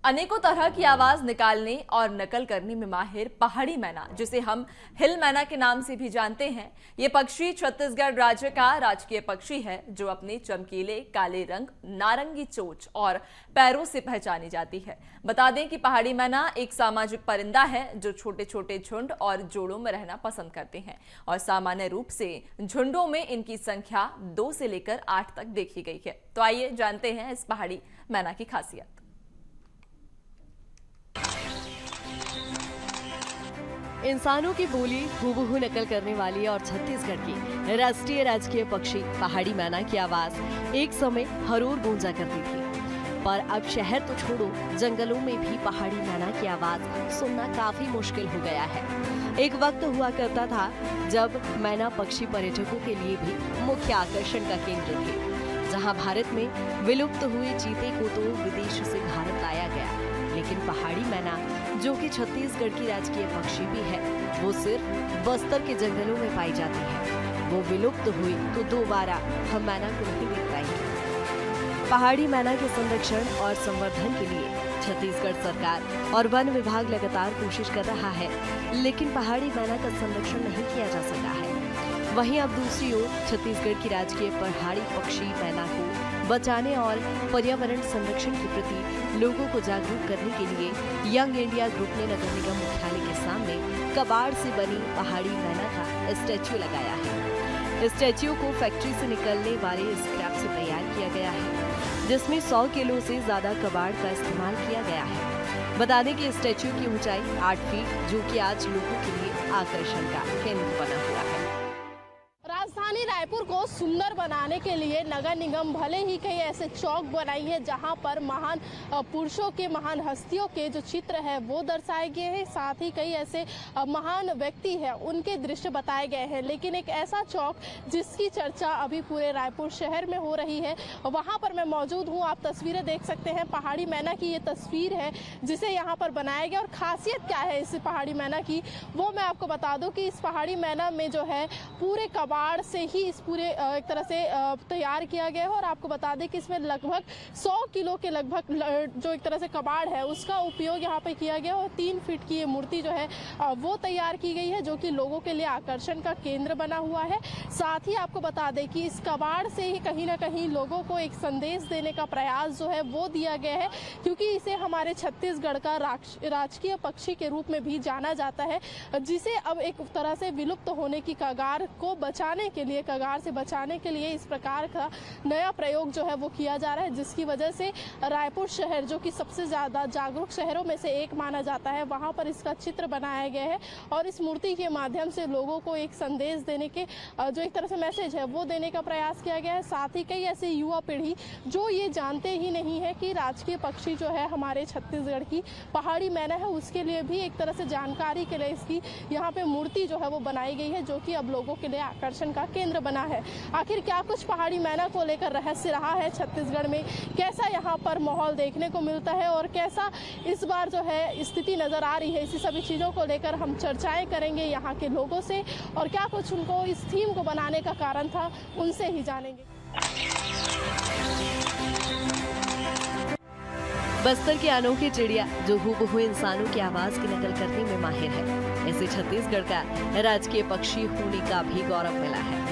अनेकों तरह की आवाज निकालने और नकल करने में माहिर पहाड़ी मैना, जिसे हम हिल मैना के नाम से भी जानते हैं। ये पक्षी छत्तीसगढ़ राज्य का राजकीय पक्षी है, जो अपने चमकीले काले रंग, नारंगी चोंच और पैरों से पहचानी जाती है। बता दें कि पहाड़ी मैना एक सामाजिक परिंदा है, जो छोटे छोटे झुंड और जोड़ों में रहना पसंद करते हैं और सामान्य रूप से झुंडों में इनकी संख्या 2 से लेकर 8 तक देखी गई है। तो आइए जानते हैं इस पहाड़ी मैना की खासियत। इंसानों की बोली हूबहू नकल करने वाली और छत्तीसगढ़ की राष्ट्रीय राजकीय पक्षी पहाड़ी मैना की आवाज एक समय हरोर गूंजा करती थी, पर अब शहर तो छोड़ो, जंगलों में भी पहाड़ी मैना की आवाज सुनना काफी मुश्किल हो गया है। एक वक्त हुआ करता था जब मैना पक्षी पर्यटकों के लिए भी मुख्य आकर्षण का केंद्र थे, जहां भारत में विलुप्त हुए चीते को तो विदेश से भारत लाया गया, लेकिन पहाड़ी मैना, जो कि छत्तीसगढ़ की राजकीय पक्षी भी है, वो सिर्फ बस्तर के जंगलों में पाई जाती है। वो विलुप्त हुई तो दोबारा हम मैना को नहीं देख पाएंगे। पहाड़ी मैना के संरक्षण और संवर्धन के लिए छत्तीसगढ़ सरकार और वन विभाग लगातार कोशिश कर रहा है, लेकिन पहाड़ी मैना का संरक्षण नहीं किया जा सका है। वहीं अब दूसरी ओर छत्तीसगढ़ की राजकीय पहाड़ी पक्षी मैना को बचाने और पर्यावरण संरक्षण के प्रति लोगों को जागरूक करने के लिए यंग इंडिया ग्रुप ने नगर निगम मुख्यालय के सामने कबाड़ से बनी पहाड़ी मैना का स्टैच्यू लगाया है। स्टैच्यू को फैक्ट्री से निकलने वाले स्क्रैप से तैयार किया गया है, जिसमें 100 किलो से ज्यादा कबाड़ का इस्तेमाल किया गया है। बता दें कि स्टैच्यू की ऊंचाई 8 फीट, जो कि आज लोगों के लिए आकर्षण का केंद्र बना हुआ है। राजधानी रायपुर को सुंदर बनाने के लिए नगर निगम भले ही कई ऐसे चौक बनाई है जहां पर महान पुरुषों के, महान हस्तियों के जो चित्र है वो दर्शाए गए हैं, साथ ही कई ऐसे महान व्यक्ति हैं उनके दृश्य बताए गए हैं। लेकिन एक ऐसा चौक जिसकी चर्चा अभी पूरे रायपुर शहर में हो रही है, वहां पर मैं मौजूद हूं। आप तस्वीरें देख सकते हैं, पहाड़ी मैना की ये तस्वीर है जिसे यहाँ पर बनाया गया। और खासियत क्या है इस पहाड़ी मैना की, वो मैं आपको बता दूं कि इस पहाड़ी मैना में जो है पूरे कबाड़ से ही इस पूरे एक तरह से तैयार किया गया है। और आपको बता दें कि इसमें लगभग 100 किलो के लगभग जो एक तरह से कबाड़ है उसका उपयोग यहाँ पे किया गया। और 3 फीट की ये मूर्ति जो है वो तैयार की गई है, जो कि लोगों के लिए आकर्षण का केंद्र बना हुआ है। साथ ही आपको बता दें कि इस कबाड़ से ही कहीं ना कहीं लोगों को एक संदेश देने का प्रयास जो है वो दिया गया है, क्योंकि इसे हमारे छत्तीसगढ़ का राजकीय पक्षी के रूप में भी जाना जाता है, जिसे अब एक तरह से विलुप्त होने की कगार को बचाने के लिए, कगार से बचाने के लिए इस प्रकार का नया प्रयोग जो है वो किया जा रहा है, जिसकी वजह से रायपुर शहर, जो कि सबसे ज्यादा जागरूक शहरों में से एक माना जाता है, वहां पर इसका चित्र बनाया गया है। और इस मूर्ति के माध्यम से लोगों को एक संदेश देने के, जो एक तरह से मैसेज है वो देने का प्रयास किया गया है। साथ ही कई ऐसे युवा पीढ़ी जो ये जानते ही नहीं है कि राजकीय पक्षी जो है हमारे छत्तीसगढ़ की पहाड़ी मैना है, उसके लिए भी एक तरह से जानकारी के लिए इसकी यहाँ पे मूर्ति जो है वो बनाई गई है, जो कि अब लोगों के लिए आकर्षण का केंद्र बना है। आखिर क्या कुछ पहाड़ी मैना को लेकर रहस्य रहा है छत्तीसगढ़ में, कैसा यहाँ पर माहौल देखने को मिलता है और कैसा इस बार जो है स्थिति नजर आ रही है, इसी सभी चीजों को लेकर हम चर्चाएं करेंगे यहाँ के लोगों से, और क्या कुछ उनको इस थीम को बनाने का कारण था उनसे ही जानेंगे। बस्तर की अनोखी चिड़िया जो हूबहू इंसानों की आवाज की नकल करने में माहिर है, इसे छत्तीसगढ़ का राजकीय पक्षी होने का भी गौरव मिला है।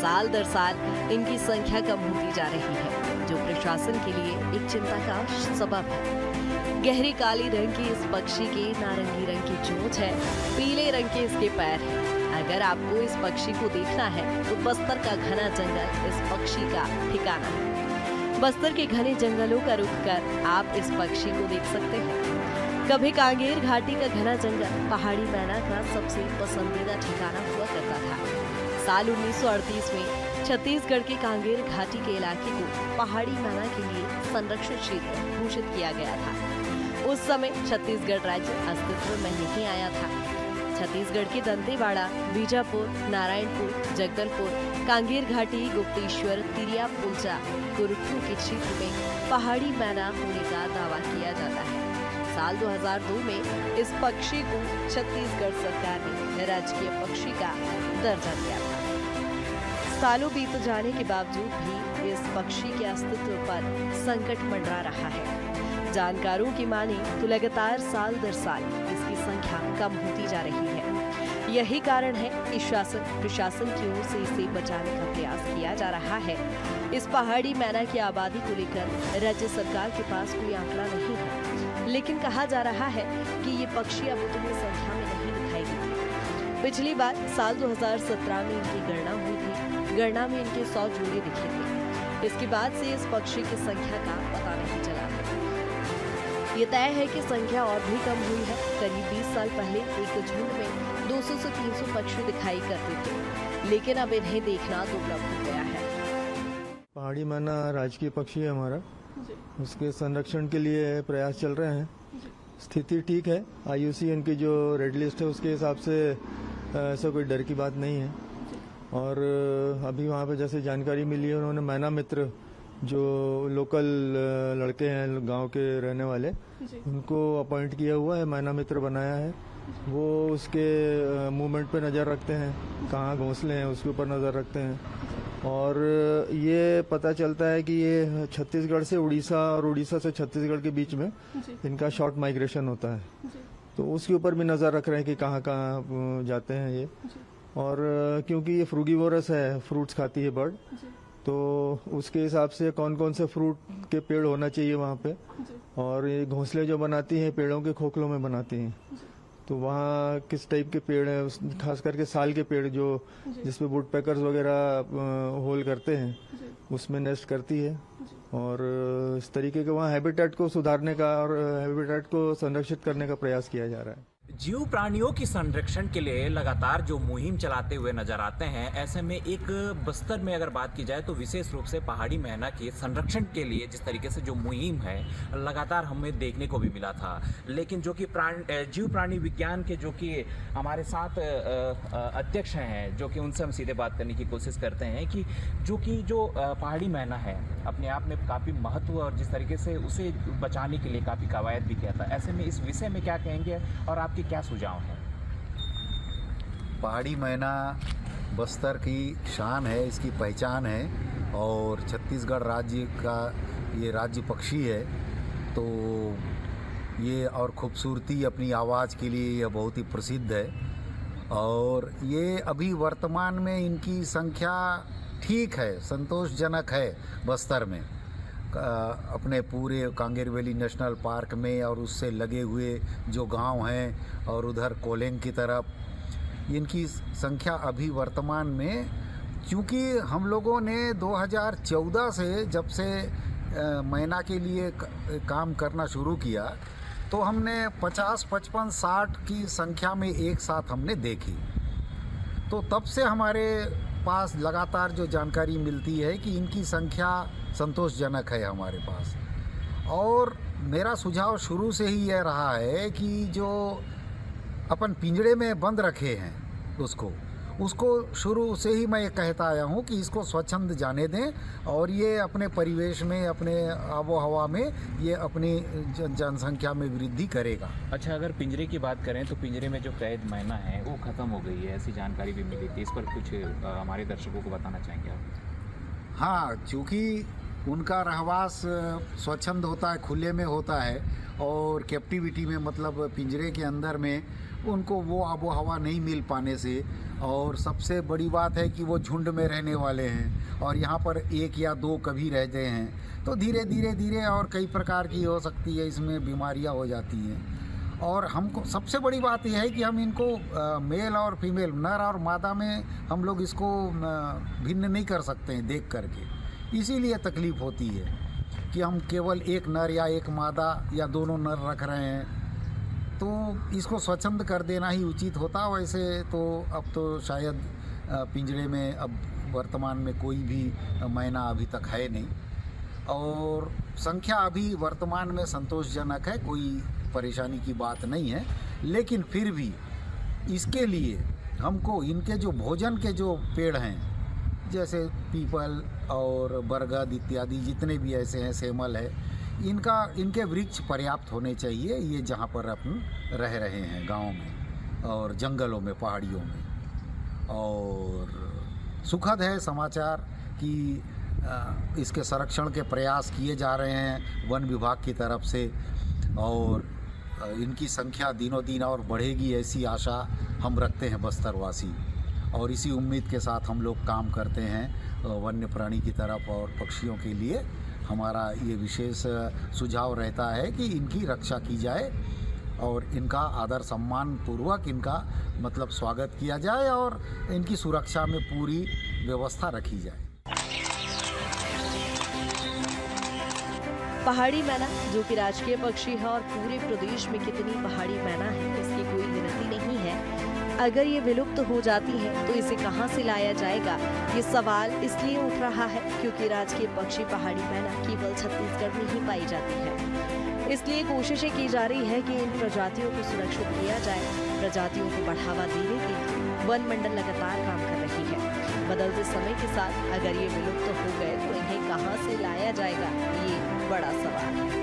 साल दर साल इनकी संख्या कम होती जा रही है, जो प्रशासन के लिए एक चिंता का सबब है। गहरी काली रंग की इस पक्षी के नारंगी रंग की चोंच है, पीले रंग के इसके पैर हैं। अगर आपको इस पक्षी को देखना है तो बस्तर का घना जंगल इस पक्षी का ठिकाना है। बस्तर के घने जंगलों का रुख कर आप इस पक्षी को देख सकते हैं। कभी कांगेर घाटी का घना जंगल पहाड़ी मैना का सबसे पसंदीदा ठिकाना हुआ करता था। साल 1938 में छत्तीसगढ़ के कांगेर घाटी के इलाके को पहाड़ी मैना के लिए संरक्षित क्षेत्र घोषित किया गया था। उस समय छत्तीसगढ़ राज्य अस्तित्व में नहीं आया था। छत्तीसगढ़ के दंतेवाड़ा, बीजापुर, नारायणपुर, जगदलपुर, कांगेर घाटी, गुप्तेश्वर, तिरिया पुलचा, कुरुखू के क्षेत्र में पहाड़ी मैना होने का दावा किया जाता है। साल 2002 में इस पक्षी को छत्तीसगढ़ सरकार ने राजकीय पक्षी का दर्जा दिया था। सालों बीत जाने के बावजूद भी इस पक्षी के अस्तित्व पर संकट मंडरा रहा है। जानकारों की माने तो लगातार साल दर साल इसकी संख्या कम होती जा रही है। यही कारण है कि शासन प्रशासन की ओर से इसे बचाने का प्रयास किया जा रहा है। इस पहाड़ी मैना की आबादी को लेकर राज्य सरकार के पास कोई आंकड़ा नहीं है, लेकिन कहा जा रहा है कि ये पक्षी अब उतनी संख्या में नहीं दिखाई देते। पिछली बार साल 2017 में इनकी गणना हुई थी। गणना में इनके 100 जोड़े दिखे थे। इसके बाद से इस पक्षी की संख्या का पता नहीं चला है। ये तय है कि संख्या और भी कम हुई है। करीब 20 साल पहले एक झुंड में 200 से 300 पक्षी दिखाई करते थे, लेकिन अब इन्हें देखना दुर्लभ हो गया है। पहाड़ी मैना राजकीय पक्षी है हमारा, उसके संरक्षण के लिए प्रयास चल रहे हैं। स्थिति ठीक है। IUCN की जो रेड लिस्ट है उसके हिसाब से ऐसा कोई डर की बात नहीं है। और अभी वहाँ पे जैसे जानकारी मिली है, उन्होंने मैना मित्र जो लोकल लड़के हैं गांव के रहने वाले, उनको अपॉइंट किया हुआ है, मैना मित्र बनाया है। वो उसके मूवमेंट पे नज़र रखते हैं, कहाँ घोंसले हैं उसके ऊपर नज़र रखते हैं। और ये पता चलता है कि ये छत्तीसगढ़ से उड़ीसा और उड़ीसा से छत्तीसगढ़ के बीच में इनका शॉर्ट माइग्रेशन होता है, तो उसके ऊपर भी नज़र रख रहे हैं कि कहाँ कहाँ जाते हैं ये। और क्योंकि ये फ्रूगीवोरस है, फ्रूट्स खाती है बर्ड, तो उसके हिसाब से कौन कौन से फ्रूट के पेड़ होना चाहिए वहाँ पे। और ये घोंसले जो बनाती हैं पेड़ों के खोखलों में बनाती हैं, तो वहाँ किस टाइप के पेड़ हैं, खास करके साल के पेड़ जो जिसपे वुड पैकर्स वगैरह होल करते हैं, उसमें नेस्ट करती है। और इस तरीके के वहाँ हैबिटेट को सुधारने का और हैबिटेट को संरक्षित करने का प्रयास किया जा रहा है। जीव प्राणियों की संरक्षण के लिए लगातार जो मुहिम चलाते हुए नजर आते हैं, ऐसे में एक बस्तर में अगर बात की जाए तो विशेष रूप से पहाड़ी मैना के संरक्षण के लिए जिस तरीके से जो मुहिम है लगातार हमें देखने को भी मिला था। लेकिन जो कि जीव प्राणी विज्ञान के जो कि हमारे साथ अध्यक्ष हैं, जो कि उनसे हम सीधे बात करने की कोशिश करते हैं कि जो पहाड़ी मैना है अपने आप में काफ़ी महत्व और जिस तरीके से उसे बचाने के लिए काफ़ी कवायद भी किया था, ऐसे में इस विषय में क्या कहेंगे और आपके क्या सुझाव हैं? पहाड़ी मैना बस्तर की शान है, इसकी पहचान है और छत्तीसगढ़ राज्य का ये राज्य पक्षी है। तो ये और खूबसूरती अपनी आवाज़ के लिए यह बहुत ही प्रसिद्ध है। और ये अभी वर्तमान में इनकी संख्या ठीक है, संतोषजनक है बस्तर में। अपने पूरे कांगेर वैली नेशनल पार्क में और उससे लगे हुए जो गांव हैं और उधर कोलेंग की तरफ इनकी संख्या अभी वर्तमान में, क्योंकि हम लोगों ने 2014 से जब से मैना के लिए काम करना शुरू किया तो हमने 50, 55, 60 की संख्या में एक साथ हमने देखी। तो तब से हमारे पास लगातार जो जानकारी मिलती है कि इनकी संख्या संतोषजनक है हमारे पास। और मेरा सुझाव शुरू से ही यह रहा है कि जो अपन पिंजड़े में बंद रखे हैं उसको शुरू से ही मैं कहता आया हूँ कि इसको स्वच्छंद जाने दें और ये अपने परिवेश में, अपने आबो हवा में ये अपनी जनसंख्या में वृद्धि करेगा। अच्छा, अगर पिंजरे की बात करें तो पिंजरे में जो कैद मैना है वो ख़त्म हो गई है, ऐसी जानकारी भी मिली थी। इस पर कुछ हमारे दर्शकों को बताना चाहेंगे आप? हाँ, चूँकि उनका रहवास स्वच्छंद होता है, खुले में होता है और कैप्टिविटी में मतलब पिंजरे के अंदर में उनको वो आबो हवा नहीं मिल पाने से, और सबसे बड़ी बात है कि वो झुंड में रहने वाले हैं और यहाँ पर एक या दो कभी रहते हैं, तो धीरे धीरे और कई प्रकार की हो सकती है, इसमें बीमारियाँ हो जाती हैं। और हमको सबसे बड़ी बात यह है कि हम इनको मेल और फीमेल, नर और मादा में हम लोग इसको भिन्न नहीं कर सकते हैं देख करके। इसीलिए तकलीफ़ होती है कि हम केवल एक नर या एक मादा या दोनों नर रख रहे हैं, तो इसको स्वच्छंद कर देना ही उचित होता। वैसे तो अब तो शायद पिंजरे में अब वर्तमान में कोई भी मैना अभी तक है नहीं और संख्या अभी वर्तमान में संतोषजनक है, कोई परेशानी की बात नहीं है। लेकिन फिर भी इसके लिए हमको इनके जो भोजन के जो पेड़ हैं, जैसे पीपल और बरगद इत्यादि जितने भी ऐसे हैं, सेमल है, इनके वृक्ष पर्याप्त होने चाहिए, ये जहाँ पर अपन रह रहे हैं गाँव में और जंगलों में, पहाड़ियों में। और सुखद है समाचार कि इसके संरक्षण के प्रयास किए जा रहे हैं वन विभाग की तरफ से, और इनकी संख्या दिनों दिन और बढ़ेगी ऐसी आशा हम रखते हैं बस्तरवासी। और इसी उम्मीद के साथ हम लोग काम करते हैं वन्य प्राणी की तरफ, और पक्षियों के लिए हमारा ये विशेष सुझाव रहता है कि इनकी रक्षा की जाए और इनका आदर सम्मान पूर्वक इनका मतलब स्वागत किया जाए और इनकी सुरक्षा में पूरी व्यवस्था रखी जाए। पहाड़ी मैना जो कि राजकीय पक्षी है और पूरे प्रदेश में कितनी पहाड़ी मैना है इसकी कोई गिनती नहीं है। अगर ये विलुप्त हो जाती है तो इसे कहां से लाया जाएगा, ये सवाल इसलिए उठ रहा है क्योंकि राजकीय पक्षी पहाड़ी मैना केवल छत्तीसगढ़ में ही पाई जाती है। इसलिए कोशिशें की जा रही है कि इन प्रजातियों को सुरक्षित किया जाए। प्रजातियों को बढ़ावा देने के लिए वन मंडल लगातार काम कर रही है। बदलते समय के साथ अगर ये विलुप्त हो गए तो इन्हें कहां से लाया जाएगा, ये बड़ा सवाल है।